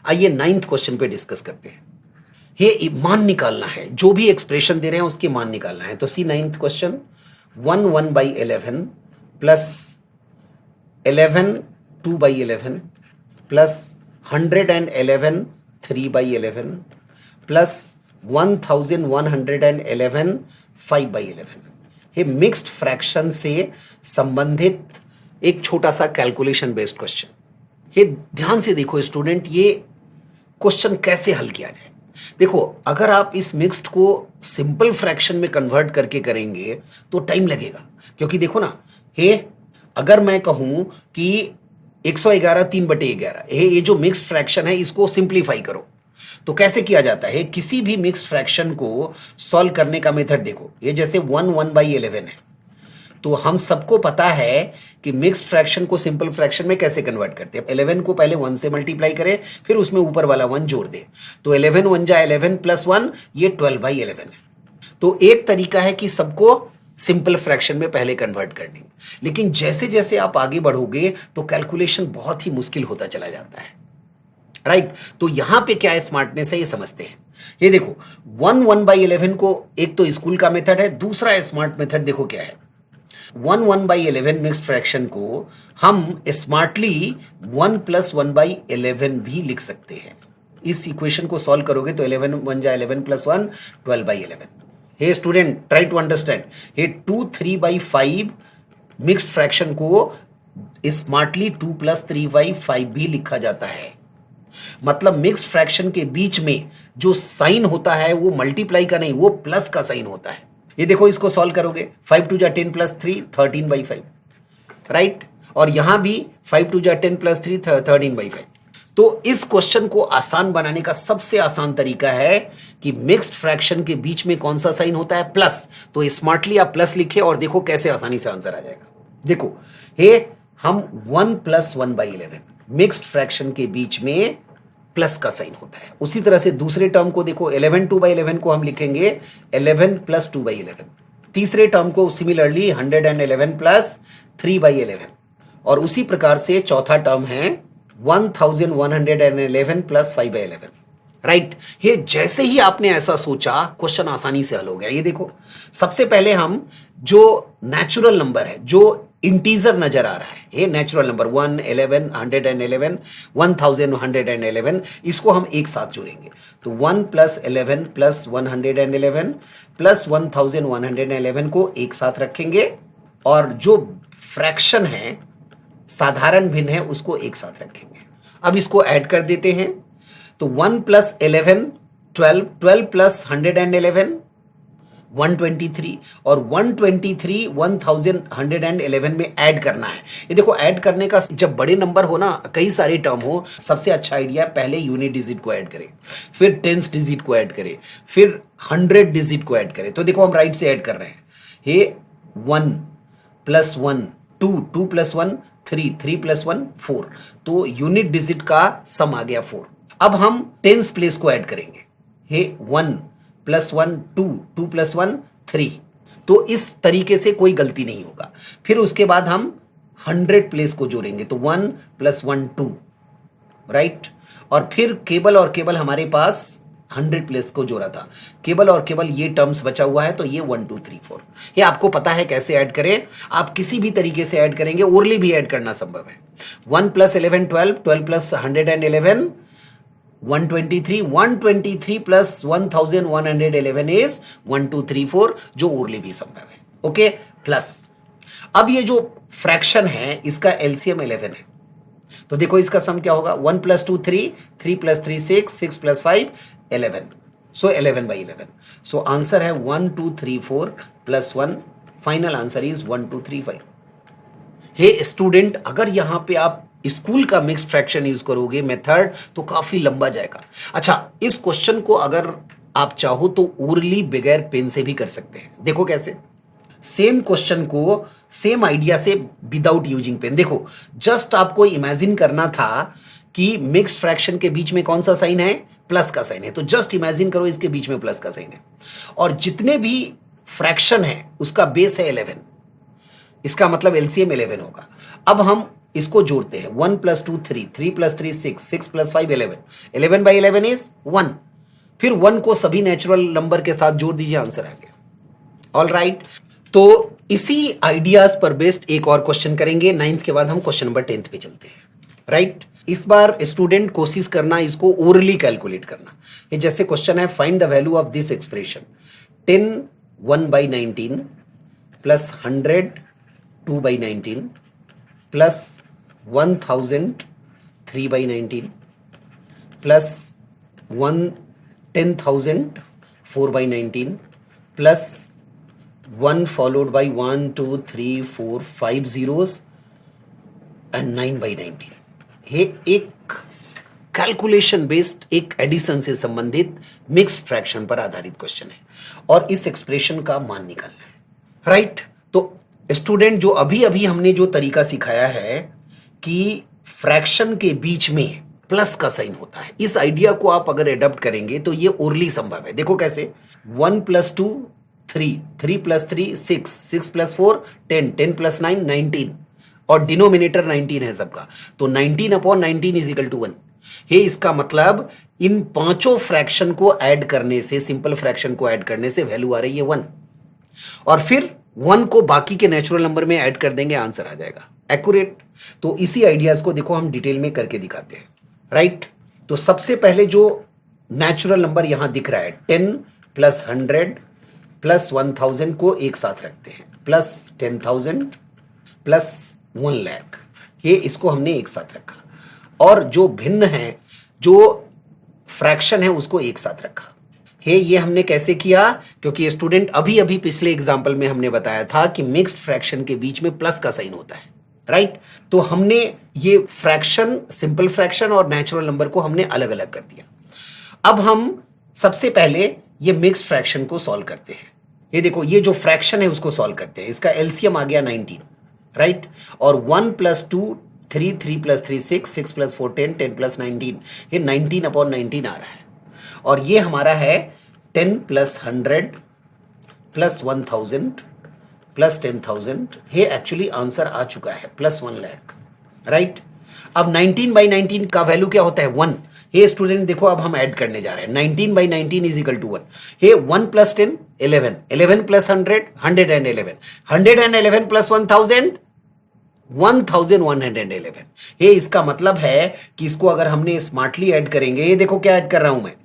आइए 9th question पे discuss करते हैं। ये मान निकालना है, जो भी एक्सप्रेशन दे रहे हैं उसकी मान निकालना है। तो सी 9th question, 1/11 plus 11 2/11 plus 111 3/11 plus 1111 5/11। ये मिक्स्ड फ्रैक्शन से संबंधित एक छोटा सा कैलकुलेशन बेस्ड क्वेश्चन। ये ध्यान से देखो स्टूडेंट, ये क्वेश्चन कैसे हल किया जाए। देखो, अगर आप इस मिक्स्ड को सिंपल फ्रैक्शन में कन्वर्ट करके करेंगे तो टाइम लगेगा, क्योंकि देखो ना, ये अगर मैं कहूं कि 111 3/11, ये जो मिक्स्ड फ्रैक्शन है इसको सिंप्लीफाई करो, तो कैसे किया जाता है। किसी भी मिक्स्ड फ्रैक्शन को सॉल्व करने का मेथड देखो, ये जैसे 1/11 है, तो हम सबको पता है कि मिक्स्ड फ्रैक्शन को सिंपल फ्रैक्शन में कैसे कन्वर्ट करते हैं। 11 को पहले 1 से मल्टीप्लाई करें, फिर उसमें ऊपर वाला 1 जोड़ दे, तो 11 1 जा 11 प्लस 1, ये 12/11 है। तो एक तरीका है कि सबको सिंपल फ्रैक्शन में पहले कन्वर्ट करने, लेकिन जैसे जैसे आप आगे बढ़ोगे तो कैलकुलेशन बहुत ही मुश्किल होता चला जाता है, राइट। तो यहां पे क्या स्मार्टनेस है ये समझते हैं। ये देखो 1/11 को, एक तो स्कूल का मेथड है, दूसरा स्मार्ट मेथड देखो क्या है। 1/11 मिक्स्ड फ्रैक्शन को हम स्मार्टली 1 + 1/11 भी लिख सकते हैं। इस इक्वेशन को सॉल्व करोगे तो 11 1 जा 11 plus 1 12/11। Hey student, try to understand, ये 2 3/5 मिक्स्ड फ्रैक्शन को स्मार्टली 2 + 3/5 भी लिखा जाता है। मतलब मिक्स्ड फ्रैक्शन के बीच में जो साइन होता है वो मल्टीप्लाई का नहीं, वो प्लस का साइन होता है। ये देखो, इसको सॉल्व करोगे 5 2 जा 10 + 3 13/5, राइट। और यहां भी 5 2 जा 10 + 3 13/5। तो इस क्वेश्चन को आसान बनाने का सबसे आसान तरीका है कि मिक्स्ड फ्रैक्शन के बीच में कौन सा साइन होता है, प्लस। तो स्मार्टली आप प्लस लिखे और देखो कैसे आसानी से आंसर आ जाएगा। देखो, ये हम 1 + 1/11 मिक्स्ड फ्रैक्शन के बीच में प्लस का साइन होता है। उसी तरह से दूसरे टर्म को देखो, 11 2/11 को हम लिखेंगे 11 + 2/11। तीसरे टर्म को सिमिलरली 111 + 3/11। और उसी प्रकार से चौथा टर्म है 1111 + 5/11, राइट। ये जैसे ही आपने ऐसा सोचा, क्वेश्चन आसानी से हल हो गया। ये देखो, सबसे पहले हम जो नेचुरल नंबर है, जो इंटीजर नजर आ रहा है, ये नेचुरल नंबर 1 11 111 1111, इसको हम एक साथ जोड़ेंगे। तो 1 + 11 + 111 + 1111 को एक साथ रखेंगे, और जो फ्रैक्शन है, साधारण भिन्न है, उसको एक साथ रखेंगे। अब इसको ऐड कर देते हैं, तो 1 + 11 12 12 + 111 123, और 123 1111 में ऐड करना है। ये देखो, ऐड करने का, जब बड़े नंबर हो ना, कई सारे टर्म हो, सबसे अच्छा आइडिया पहले यूनिट डिजिट को ऐड करें, फिर टेंस डिजिट को ऐड करें, फिर 100 डिजिट को ऐड करें। तो देखो, हम राइट से ऐड कर रहे हैं। ये 1 + 1 2 2 + 1 3 3 + 1 4, तो यूनिट डिजिट का सम आ गया 4। अब हम टेंस प्लेस को ऐड करेंगे। ये 1 + 1 2 2 + 1 3, तो इस तरीके से कोई गलती नहीं होगा। फिर उसके बाद हम 100 प्लेस को जोड़ेंगे, तो 1 + 1 2, राइट। और फिर केवल और केवल हमारे पास 100 प्लेस को जोड़ा था, केवल और केवल ये टर्म्स बचा हुआ है, तो ये 1 2 3 4। ये आपको पता है कैसे ऐड करें, आप किसी भी तरीके से ऐड करेंगे, ओरली भी ऐड करना संभव है। 1 + 11 12 12 + 111 123 123 + 1111 इज 1 2 3 4, जो ओरली भी संभव है। ओके, प्लस अब ये जो फ्रैक्शन है इसका एलसीएम 11 है, तो देखो इसका सम क्या होगा। 1 + 2 3 3 + 3 6 6 + 5 11, सो 11/11। सो आंसर है 1 2 3 4 + 1, final answer is 1 2 3 5। Hey student, अगर यहां पे आप स्कूल का मिक्स्ड फ्रैक्शन यूज करोगे मेथड, तो काफी लंबा जाएगा। अच्छा, इस क्वेश्चन को अगर आप चाहो तो ओरली बगैर पेन से भी कर सकते हैं। देखो कैसे, सेम क्वेश्चन को सेम आइडिया से विदाउट यूजिंग पेन। देखो, जस्ट आपको इमेजिन करना था कि मिक्स्ड फ्रैक्शन के बीच में कौन सा साइन है, प्लस का साइन है। तो जस्ट इमेजिन करो इसके बीच में प्लस का साइन है, और जितने भी फ्रैक्शन है उसका बेस है 11, इसका मतलब एलसीएम 11 होगा। अब हम इसको जोड़ते हैं, 1 + 2 3, 3 + 3 6, 6 + 5 11, 11/11 इज 1। फिर 1 को सभी नेचुरल नंबर के साथ जोड़ दीजिए, आंसर आ गया। ऑल राइट, तो इसी आइडियाज पर बेस्ड एक और क्वेश्चन करेंगे 9th के बाद हम क्वेश्चन नंबर 10th पे चलते हैं। राइट, इस बार स्टूडेंट कोशिश करना इसको ओरली कैलकुलेट करना। ये जैसे क्वेश्चन है, find the value of this expression 10 1/19 plus 100 2/19 plus 1000 3/19 plus 10,000 4/19 plus 1 followed by 1 2 3 4 5 zeros and 9/19। ये एक कैलकुलेशन बेस्ड, एक एडिशन से संबंधित मिक्स्ड फ्रैक्शन पर आधारित क्वेश्चन है और इस एक्सप्रेशन का मान निकालना है। राइट, तो स्टूडेंट जो अभी अभी हमने जो तरीका सिखाया है कि फ्रैक्शन के बीच में प्लस का साइन होता है, इस आइडिया को आप अगर एडॉप्ट करेंगे तो ये ओरली संभव है। देखो कैसे, 1 + 2 3, 3 + 3 6, 6 + 4 10, 10 + 9 19 और डिनोमिनेटर 19 है सबका, तो 19/19 इज इक्वल टू 1। हे इसका मतलब इन पांचों फ्रैक्शन को ऐड करने से, सिंपल फ्रैक्शन को ऐड करने से वैल्यू आ रही है 1, और फिर 1 को बाकी के नेचुरल नंबर में ऐड कर देंगे, आंसर आ जाएगा एक्यूरेट। तो इसी आइडियाज को देखो हम डिटेल में करके दिखाते हैं। राइट, तो सबसे पहले जो नेचुरल नंबर यहां दिख रहा है 10 + 100 प्लस 1000 को एक साथ रखते हैं, प्लस 10,000 प्लस 1 लाख, ये इसको हमने एक साथ रखा, और जो भिन्न है, जो फ्रैक्शन है उसको एक साथ रखा है। ये हमने कैसे किया, क्योंकि स्टूडेंट अभी अभी पिछले एग्जाम्पल में हमने बताया था कि मिक्स्ड फ्रैक्शन के बीच में प्लस का साइन होता है। राइट, तो हमने ये फ्रैक्शन, सिंपल फ्रैक्शन और नेचुरल नंबर को हमने अलग अलग कर दिया। अब हम सबसे पहले ये मिक्स्ड फ्रैक्शन को सॉल्व करते हैं। ये देखो, ये जो फ्रैक्शन है उसको सॉल्व करते हैं, इसका एलसीएम आ गया 19। राइट, और 1 + 2 3, 3 + 3 6, 6 + 4 10, 10 + 19, ये 19/19 आ रहा है, और ये हमारा है 10 + 100 प्लस 1000 प्लस 10,000, ये एक्चुअली आंसर आ चुका है प्लस 1 लाख। राइट, अब 19/19 का वैल्यू क्या होता है 1। ये स्टूडेंट देखो, अब हम ऐड करने जा रहे हैं, 19/19 इज इक्वल टू 1। ये 1 + 10 11, 11 + 100 111, 111 प्लस 1000 1111। ये इसका मतलब है कि इसको अगर हमने स्मार्टली ऐड करेंगे, ये देखो क्या ऐड कर रहा हूं मैं,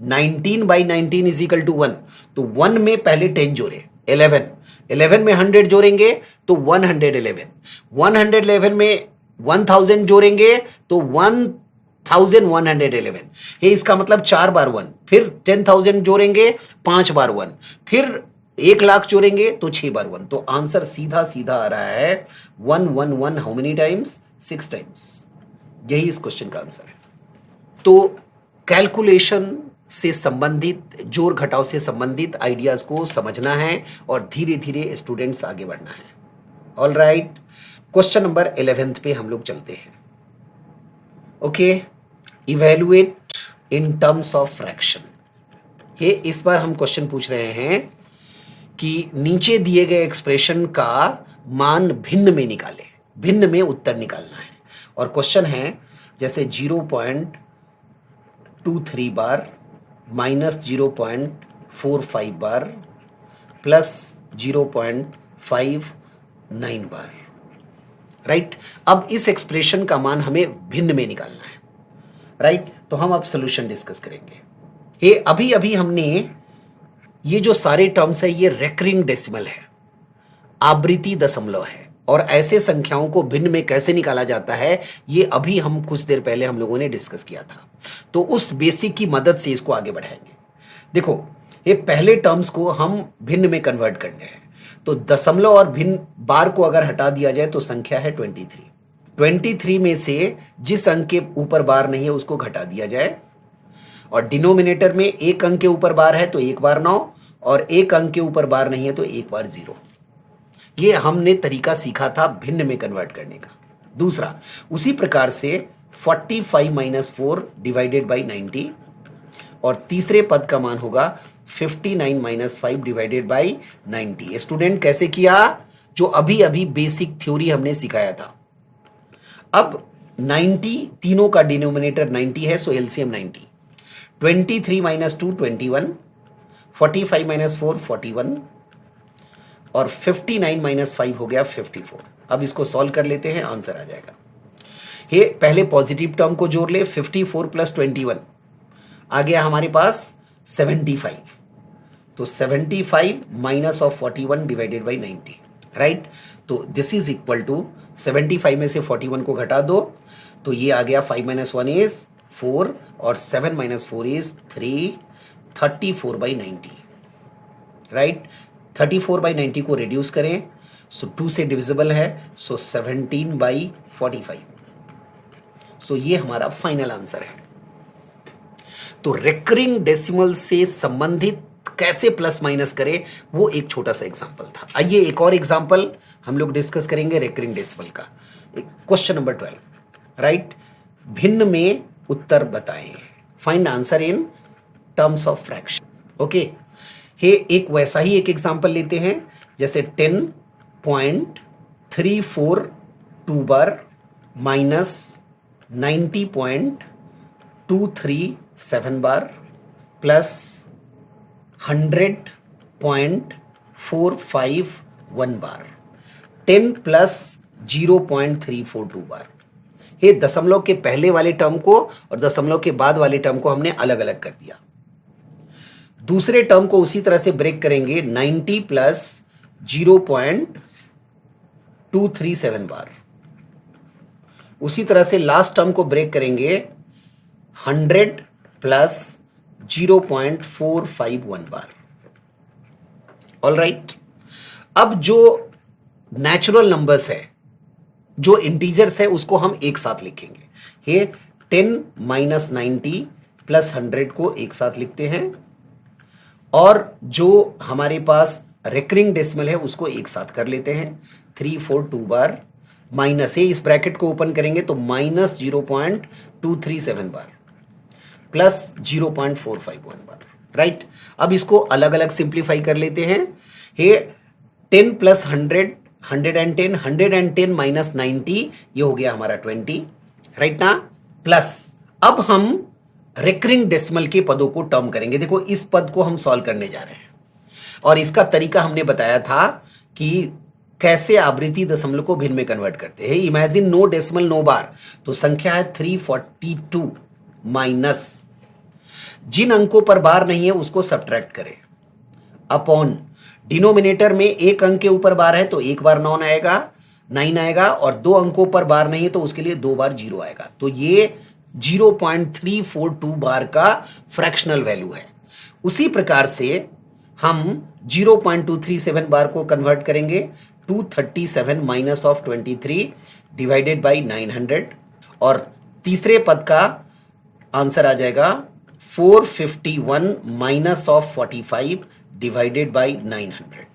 19/19 इज इक्वल टू 1, तो 1 में पहले 10 जोड़े 11, 11 में 100 जोड़ेंगे तो 111, 111 में 1000 जोड़ेंगे तो 1111। ये इसका मतलब 4 बार 1, फिर 10,000 जोड़ेंगे 5 बार 1, फिर 1 लाख जोड़ेंगे तो 6 बार 1। तो आंसर सीधा सीधा आ रहा है 111 हाउ मेनी टाइम्स, 6 टाइम्स। यही इस क्वेश्चन का आंसर है। तो कैलकुलेशन से संबंधित, जोड़ घटाव से संबंधित आइडियाज को समझना है और धीरे धीरे स्टूडेंट्स आगे बढ़ना है। All right, question number 11th पे हम लोग चलते हैं। Okay, evaluate in terms of fraction. ये इस बार हम क्वेश्चन पूछ रहे हैं कि नीचे दिए गए एक्सप्रेशन का मान भिन्न में निकाले, भिन्न में उत्तर निकालना है। और क्वेश्चन है जैसे 0.23 बार माइनस 0.45 बार प्लस 0.59 बार। राइट, अब इस एक्सप्रेशन का मान हमें भिन्न में निकालना है। राइट, तो हम अब सोल्यूशन डिस्कस करेंगे। ये अभी अभी हमने ये जो सारे टर्म्स है ये रेकरिंग डेसिमल है, आवृत्ति दशमलव है, और ऐसे संख्याओं को भिन्न में कैसे निकाला जाता है ये अभी हम कुछ देर पहले हम लोगों ने डिस्कस किया था। तो उस बेसिक की मदद से इसको आगे बढ़ाएंगे। देखो, ये पहले टर्म्स को हम भिन्न में कन्वर्ट करने हैं, तो दशमलव और भिन्न बार को अगर हटा दिया जाए तो संख्या है 23। 23 में से जिस अंक के ऊपर बार नहीं है उसको घटा दिया जाए, और डिनोमिनेटर में एक अंक के ऊपर बार है तो 1 बार 9, और एक अंक के ऊपर बार नहीं है तो 1 बार 0। ये हमने तरीका सीखा था भिन्न में कन्वर्ट करने का। दूसरा, उसी प्रकार से 45 - 4 डिवाइडेड बाई 90, और तीसरे पद का मान होगा 59 - 5 डिवाइडेड बाई 90। स्टूडेंट कैसे किया, जो अभी अभी बेसिक थ्योरी हमने सिखाया था। अब 90, तीनों का डिनोमिनेटर 90 है, सो एलसीएम 90। 23 माइनस 2 21, 45 माइनस 4 41 और 59 माइनस 5 हो गया 54। अब इसको सॉल्व कर लेते हैं, आंसर आ जाएगा। ये पहले पॉजिटिव टर्म को जोड़ ले, 54 प्लस 21 आ गया हमारे पास 75। तो 75 minus of 41 divided by 90, right. तो दिस इज इक्वल टू 75 में से 41 को घटा दो, तो ये आ गया 5 माइनस 1 इज 4 और 7 minus 4 is 3, 34 by 90, right. 34 by 90 को रिड्यूस करें, सो 2 से डिविजिबल है, सो 17 बाई 45। सो ये हमारा फाइनल आंसर है। तो रिकरिंग डेसिमल से संबंधित कैसे प्लस माइनस करें, वो एक छोटा सा एग्जांपल था। आइए एक और एग्जांपल हम लोग डिस्कस करेंगे रिकरिंग डेसिमल का। Question number 12, right. भिन्न में उत्तर बताएं, find answer in terms of fraction. Okay, ये एक वैसा ही एक एग्जांपल लेते हैं, जैसे 10.342 बार माइनस 90.237 बार प्लस 100.451 बार, 10 प्लस 0.342 बार। ये दशमलव के पहले वाले टर्म को और दशमलव के बाद वाले टर्म को हमने अलग अलग कर दिया। दूसरे टर्म को उसी तरह से ब्रेक करेंगे, 90 प्लस 0.237 बार। उसी तरह से लास्ट टर्म को ब्रेक करेंगे 100 प्लस 0.451 बार। All right. अब जो नेचुरल नंबर्स है, जो इंटीजर्स है, उसको हम एक साथ लिखेंगे। ये 10 माइनस 90 प्लस 100 को एक साथ लिखते हैं, और जो हमारे पास रिकरिंग डेसिमल है उसको एक साथ कर लेते हैं। 342 बार माइनस है, इस ब्रैकेट को ओपन करेंगे तो माइनस 0.237 बार प्लस 0.451 बार, राइट। अब इसको अलग अलग सिंप्लीफाई कर लेते हैं। ये 10 प्लस 100 110, 110 माइनस 90, ये हो गया हमारा 20, राइट ना। प्लस अब हम रिकरिंग डेसिमल के पदों को टर्म करेंगे। देखो इस पद को हम सॉल्व करने जा रहे हैं, और इसका तरीका हमने बताया था कि कैसे आवृत्ति दशमलव को भिन्न में कन्वर्ट करते हैं। इमेजिन नो डेसिमल नो बार, तो संख्या है 342 माइनस जिन अंकों पर बार नहीं है उसको सब्ट्रैक्ट करें, अपॉन डिनोमिनेटर में एक अंक के ऊपर बार है तो एक बार 9 आएगा, और दो अंकों पर बार नहीं है तो उसके लिए 2 बार 0 आएगा। तो ये 0.342 बार का फ्रैक्शनल वैल्यू है। उसी प्रकार से हम 0.237 बार को कन्वर्ट करेंगे 237 माइनस ऑफ 23 डिवाइडेड बाई 900, और तीसरे पद का आंसर आ जाएगा 451 minus of 45 divided by 900।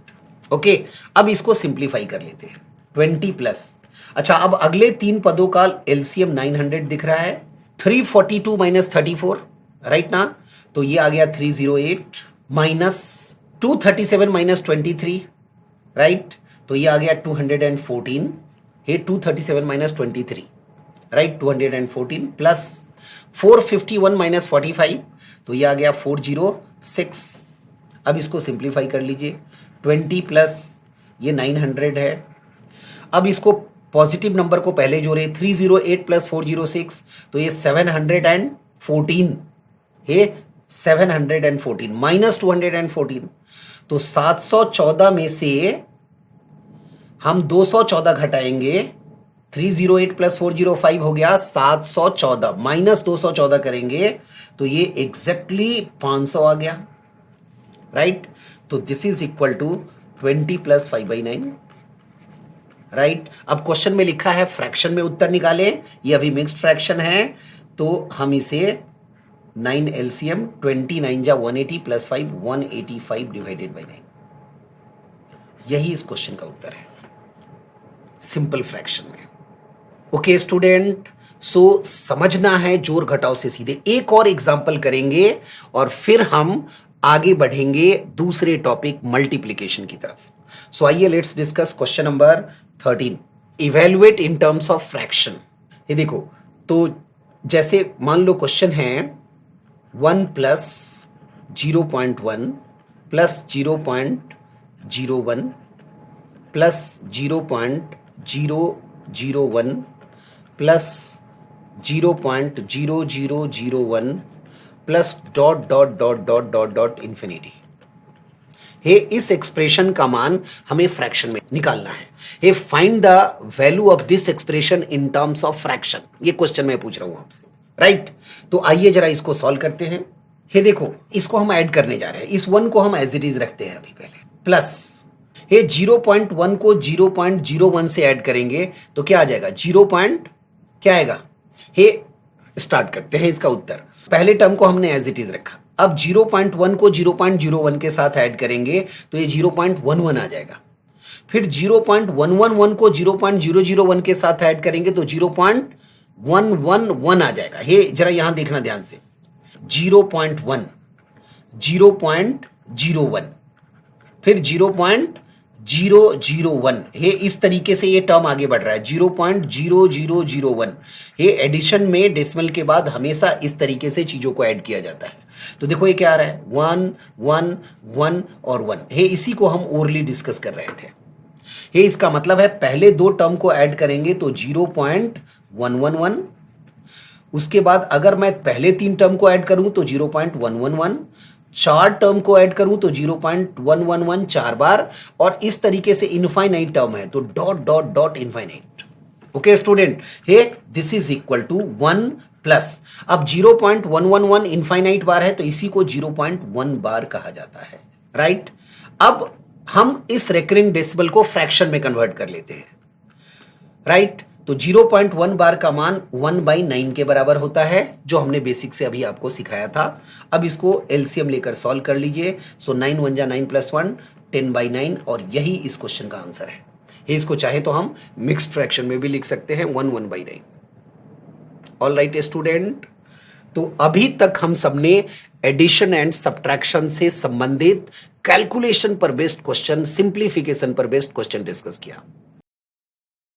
Okay, अब इसको सिंप्लीफाई कर लेते हैं। 20 प्लस, अच्छा अब अगले तीन पदों का एलसीएम 900 दिख रहा है। 342 माइनस 34, राइट ना, तो ये आ गया 308 माइनस 237 माइनस 23, राइट, तो ये आ गया 214। ये 237 माइनस 23, राइट, 214 प्लस 451 माइनस 45, तो ये आ गया 406। अब इसको सिंप्लीफाई कर लीजिए। 20 प्लस ये 900 है। अब इसको पॉजिटिव नंबर को पहले जोड़े, 308 प्लस 406, तो ये 714, ये 714 माइनस 214, तो 714 में से हम 214 घटाएंगे। 308 प्लस 405 हो गया 714, माइनस 214 करेंगे तो ये एग्जैक्टली 500 आ गया, राइट। तो this is equal to 20 plus 5/9, right. अब क्वेश्चन में लिखा है फ्रैक्शन में उत्तर निकाले, ये अभी मिक्स्ड फ्रैक्शन है, तो हम इसे 9 एलसीएम 29 जा 180 प्लस 5 185 डिवाइडेड बाई 9, यही इस क्वेश्चन का उत्तर है सिंपल फ्रैक्शन में। ओके स्टूडेंट, सो समझना है जोड़ घटाव से सीधे। एक और एग्जांपल करेंगे और फिर हम आगे बढ़ेंगे दूसरे टॉपिक मल्टीप्लिकेशन की तरफ। सो आइए let's discuss question number 13। Evaluate in terms of fraction. ये देखो, तो जैसे मान लो क्वेश्चन है 1 plus 0.1 plus 0.01 plus 0.001 plus 0.0001 plus dot dot dot dot dot dot infinity. ये इस एक्सप्रेशन का मान हमें फ्रैक्शन में निकालना है। ये find the value of this expression in terms of fraction, ये क्वेश्चन मैं पूछ रहा हूं आपसे, राइट। तो आइए जरा इसको सॉल्व करते हैं। ये देखो, इसको हम ऐड करने जा रहे हैं, इस 1 को हम एज इट इज रखते हैं अभी पहले, प्लस ये 0.1 को 0.01 से ऐड करेंगे तो क्या आ जाएगा, 0. क्या आएगा, ये स्टार्ट करते हैं इसका उत्तर। पहले टर्म को हमने एज इट इज रखा, अब 0.1 को 0.01 के साथ ऐड करेंगे तो ये 0.11 आ जाएगा। फिर 0.111 को 0.001 के साथ ऐड करेंगे तो 0.111 आ जाएगा। ये जरा यहां देखना ध्यान से, 0.1, 0.01, फिर 0.001, ये इस तरीके से ये टर्म आगे बढ़ रहा है, 0.0001। ये एडिशन में डेसिमल के बाद हमेशा इस तरीके से चीजों को ऐड किया जाता है। तो देखो ये क्या आ रहा है, 1 1 1 और 1, ये इसी को हम ओरली डिस्कस कर रहे थे। ये इसका मतलब है पहले दो टर्म को ऐड करेंगे तो 0.111, उसके बाद अगर मैं पहले 3 टर्म को ऐड करूं तो 0.111, 4 टर्म को ऐड करूं तो 0.111 4 बार, और इस तरीके से इनफाइनाइट टर्म है तो dot dot dot infinite. Okay student, hey this is equal to 1 plus, अब 0.111 इनफाइनाइट बार है तो इसी को 0.1 बार कहा जाता है, राइट। अब हम इस रेकरिंग डेसिमल को फ्रैक्शन में कन्वर्ट कर लेते हैं, राइट। तो 0.1 बार का मान 1/9 के बराबर होता है, जो हमने बेसिक से अभी आपको सिखाया था। अब इसको एलसीएम लेकर सॉल्व कर लीजिए। सो 9 1 जा 9 + 1 10/9, और यही इस क्वेश्चन का आंसर है। इसको चाहे तो हम मिक्स्ड फ्रैक्शन में भी लिख सकते हैं, 1 1/9। ऑल राइट स्टूडेंट, तो अभी तक हम सबने एडिशन एंड सब्ट्रैक्शन से संबंधित कैलकुलेशन पर बेस्ड क्वेश्चन, सिंप्लीफिकेशन पर बेस्ड क्वेश्चन डिस्कस किया।